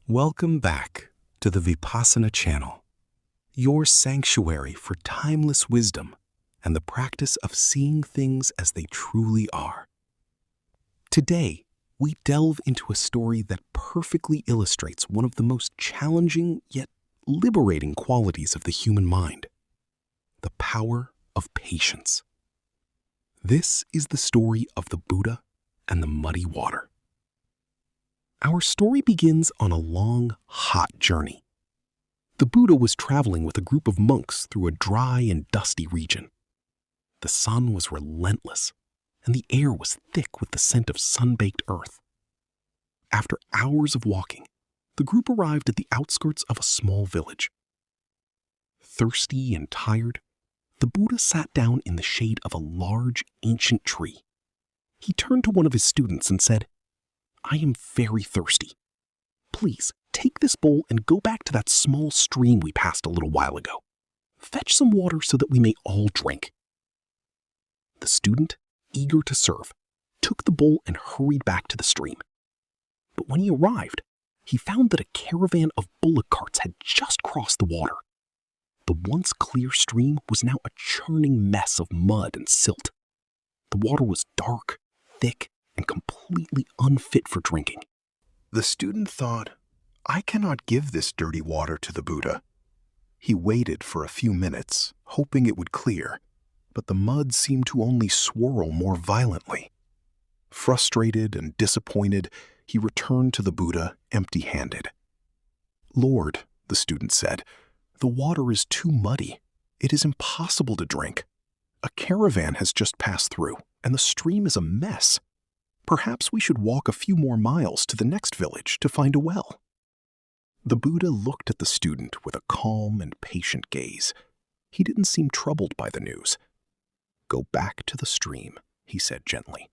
Welcome back to the Vipassana channel, your sanctuary for timeless wisdom and the practice of seeing things as they truly are. Today, we delve into a story that perfectly illustrates one of the most challenging yet liberating qualities of the human mind: the power of patience. This is the story of the Buddha and the muddy water. Our story begins on a long, hot journey. The Buddha was traveling with a group of monks through a dry and dusty region. The sun was relentless, and the air was thick with the scent of sun-baked earth. After hours of walking, the group arrived at the outskirts of a small village. Thirsty and tired, the Buddha sat down in the shade of a large, ancient tree. He turned to one of his students and said, "I am very thirsty. Please take this bowl and go back to that small stream we passed a little while ago. Fetch some water so that we may all drink." The student, eager to serve, took the bowl and hurried back to the stream. But when he arrived, he found that a caravan of bullock carts had just crossed the water. The once clear stream was now a churning mess of mud and silt. The water was dark, thick, and completely unfit for drinking. The student thought, "I cannot give this dirty water to the Buddha." He waited for a few minutes, hoping it would clear, but the mud seemed to only swirl more violently. Frustrated and disappointed, he returned to the Buddha empty-handed. "Lord," the student said, "the water is too muddy. It is impossible to drink. A caravan has just passed through, and the stream is a mess. Perhaps we should walk a few more miles to the next village to find a well." The Buddha looked at the student with a calm and patient gaze. He didn't seem troubled by the news. "Go back to the stream," he said gently.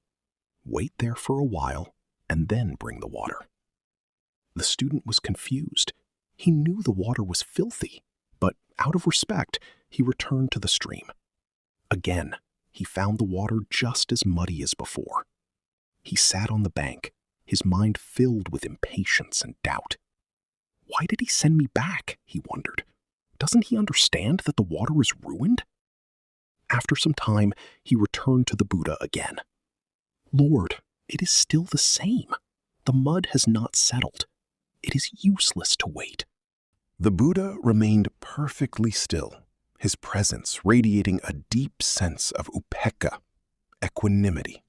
"Wait there for a while, and then bring the water." The student was confused. He knew the water was filthy, but out of respect, he returned to the stream. Again, he found the water just as muddy as before. He sat on the bank, his mind filled with impatience and doubt. Why did he send me back, he wondered. Doesn't he understand that the water is ruined? After some time, he returned to the Buddha again. "Lord, it is still the same. The mud has not settled. It is useless to wait." The Buddha remained perfectly still, his presence radiating a deep sense of upekkha, equanimity.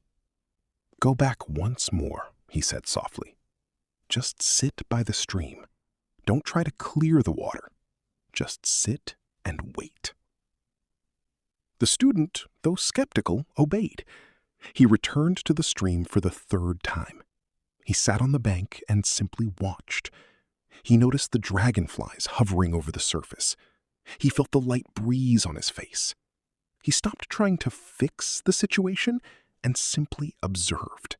"Go back once more," he said softly. "Just sit by the stream. Don't try to clear the water. Just sit and wait." The student, though skeptical, obeyed. He returned to the stream for the third time. He sat on the bank and simply watched. He noticed the dragonflies hovering over the surface. He felt the light breeze on his face. He stopped trying to fix the situation and simply observed.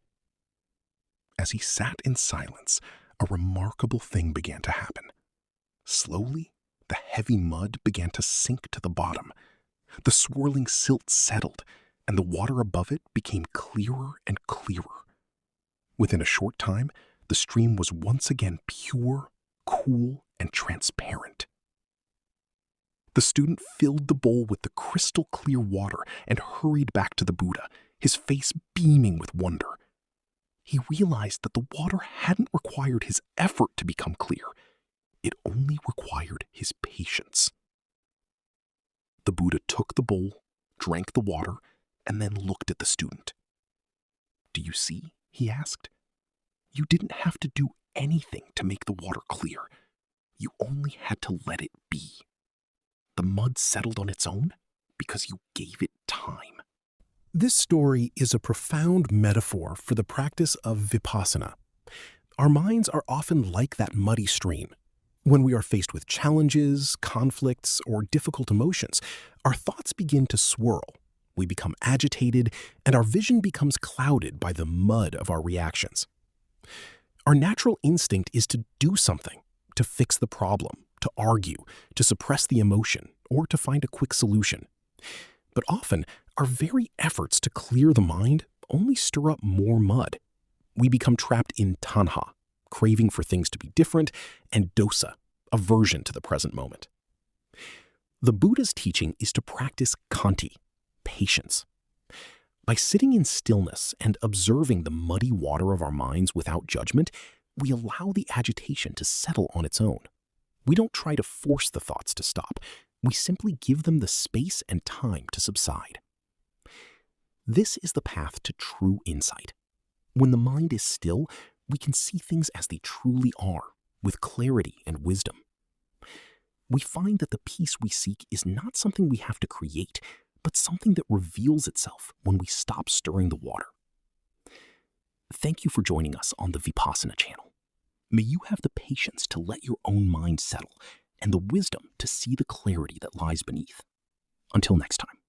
As he sat in silence, a remarkable thing began to happen. Slowly, the heavy mud began to sink to the bottom. The swirling silt settled, and the water above it became clearer and clearer. Within a short time, the stream was once again pure, cool, and transparent. The student filled the bowl with the crystal clear water and hurried back to the Buddha, his face beaming with wonder. He realized that the water hadn't required his effort to become clear. It only required his patience. The Buddha took the bowl, drank the water, and then looked at the student. "Do you see?" he asked. "You didn't have to do anything to make the water clear. You only had to let it be. The mud settled on its own because you gave it time." This story is a profound metaphor for the practice of Vipassana. Our minds are often like that muddy stream. When we are faced with challenges, conflicts, or difficult emotions, our thoughts begin to swirl. We become agitated, and our vision becomes clouded by the mud of our reactions. Our natural instinct is to do something, to fix the problem, to argue, to suppress the emotion, or to find a quick solution. But often, our very efforts to clear the mind only stir up more mud. We become trapped in tanha, craving for things to be different, and dosa, aversion to the present moment. The Buddha's teaching is to practice khanti, patience. By sitting in stillness and observing the muddy water of our minds without judgment, we allow the agitation to settle on its own. We don't try to force the thoughts to stop. We simply give them the space and time to subside. This is the path to true insight. When the mind is still, we can see things as they truly are, with clarity and wisdom. We find that the peace we seek is not something we have to create, but something that reveals itself when we stop stirring the water. Thank you for joining us on the Vipassana channel. May you have the patience to let your own mind settle and the wisdom to see the clarity that lies beneath. Until next time.